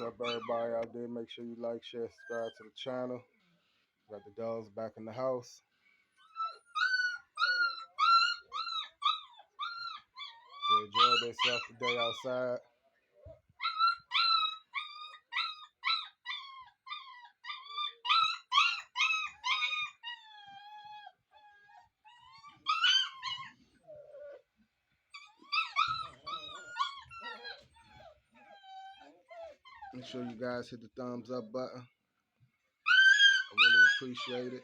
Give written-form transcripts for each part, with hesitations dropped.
up, everybody out there? Make sure you like, share, subscribe to the channel. Got the dogs back in the house. They enjoyed themselves today outside. Make sure you guys hit the thumbs up button. I really appreciate it.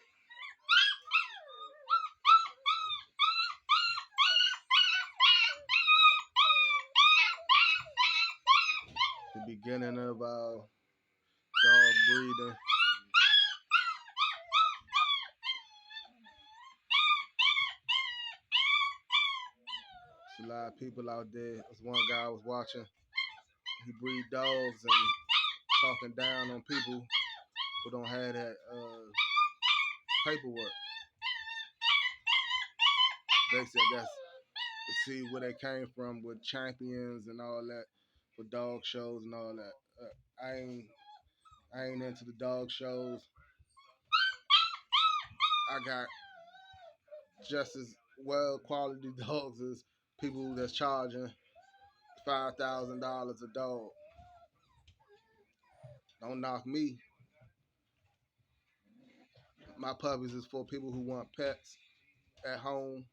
The beginning of dog breeding. There's a lot of people out there. There's one guy I was watching. He breed dogs and talking down on people who don't have that paperwork. Basically, I guess to see where they came from with champions and all that, for dog shows and all that. I ain't into the dog shows. I got just as well quality dogs as people that's charging $5,000 a dog. Don't knock me. My puppies is for people who want pets at home.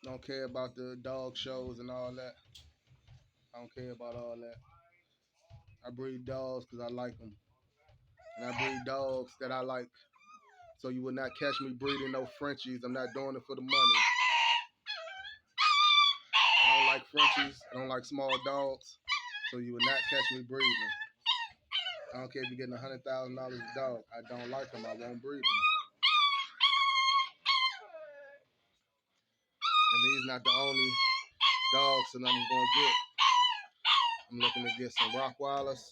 Don't care about the dog shows and all that. I don't care about all that. I breed dogs because I like them. And I breed dogs that I like. So you will not catch me breeding no Frenchies. I'm not doing it for the money. I don't like Frenchies. I don't like small dogs. So you will not catch me breeding. I don't care if you're getting $100,000 a dog. I don't like them. I won't breed them. And these not the only dogs that I'm going to get. I'm looking to get some Rottweilers.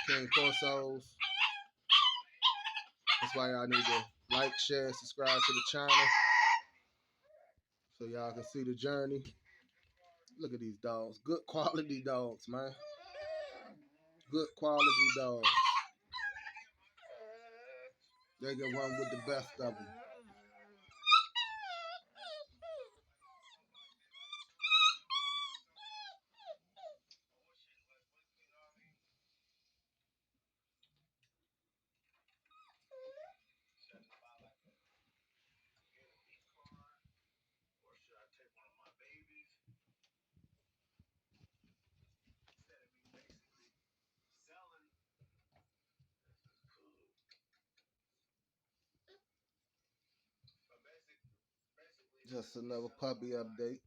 King Corsos. That's why y'all need to like, share, subscribe to the channel so y'all can see the journey. Look at these dogs. Good quality dogs, man. Good quality dogs. They can run with the best of them. Just another puppy update.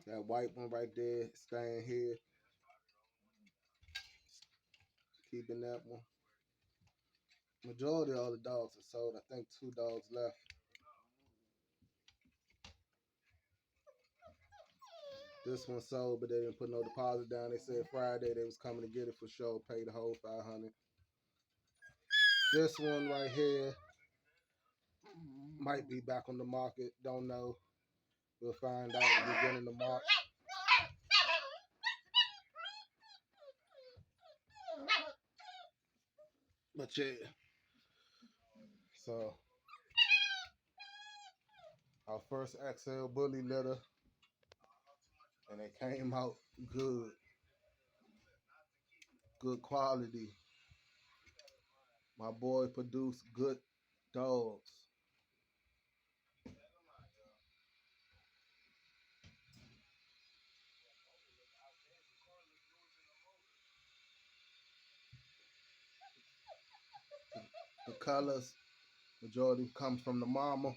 That white one right there, staying here. Keeping that one. Majority of all the dogs are sold. I think 2 dogs left. This one sold, but they didn't put no deposit down. They said Friday they was coming to get it for sure. Pay the whole $500. This one right here might be back on the market. Don't know. We'll find out at the beginning of March. But yeah. So our first XL bully litter, and it came out good. Good quality. My boy produced good dogs. The colors, majority come from the mama.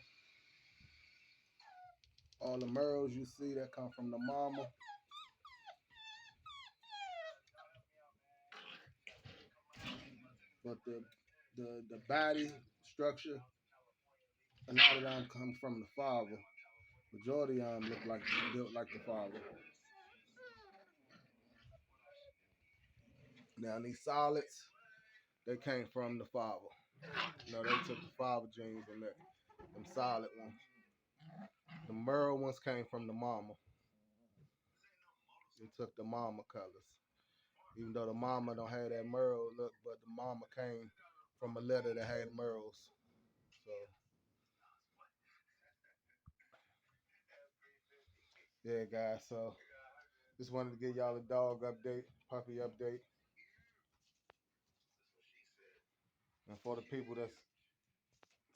All the merles you see that come from the mama. But the body structure A lot of them come from the father. Majority of them look like built like the father. Now these solids, they came from the father. You know, they took the father genes and them solid ones. The merle ones came from the mama. They took the mama colors. Even though the mama don't have that merle look, but the mama came from a litter that had merles. So yeah, guys. So just wanted to give y'all a dog update, puppy update, and for the people that's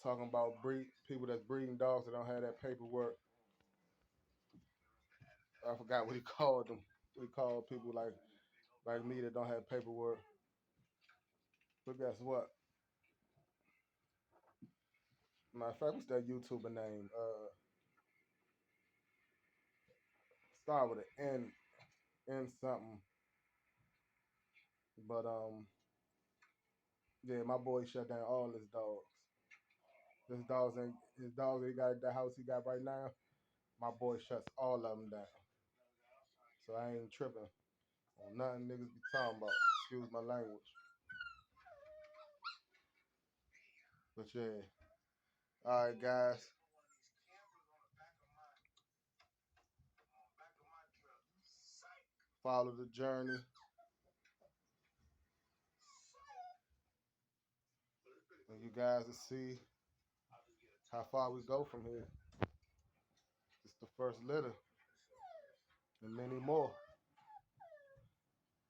talking about people that's breeding dogs that don't have that paperwork. I forgot what he called them. We call people like me that don't have paperwork. But guess what? Matter of fact, what's that YouTuber name? Start with an N something. But yeah, my boy shut down all his dogs. His dogs that he got at the house he got right now. My boy shuts all of them down. So I ain't tripping on nothing niggas be talking about. Excuse my language. But yeah. Alright guys. Follow the journey. And you guys will see how far we go from here. It's the first litter. And many more.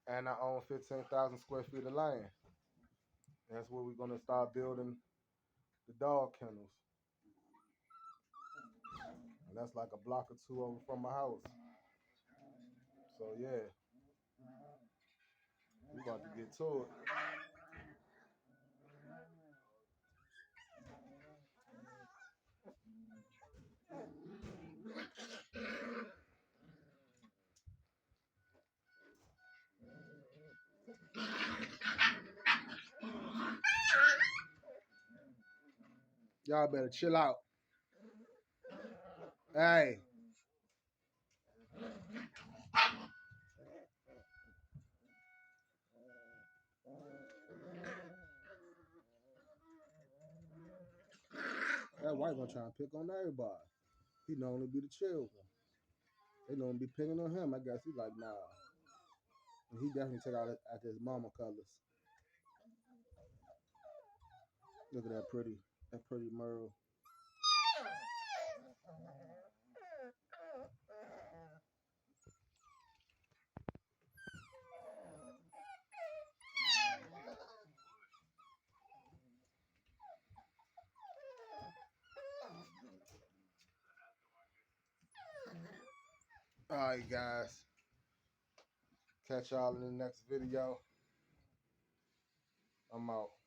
And I own 15,000 square feet of land. That's where we're gonna start building the dog kennels. And that's like a block or two over from my house. So yeah, we about to get to it. Y'all better chill out. Hey. That white one trying to pick on everybody. He known to be the chill one. They know to be picking on him. I guess he like, nah. And he definitely took out at his mama colors. Look at that pretty Merle. All right, guys. Catch y'all in the next video. I'm out.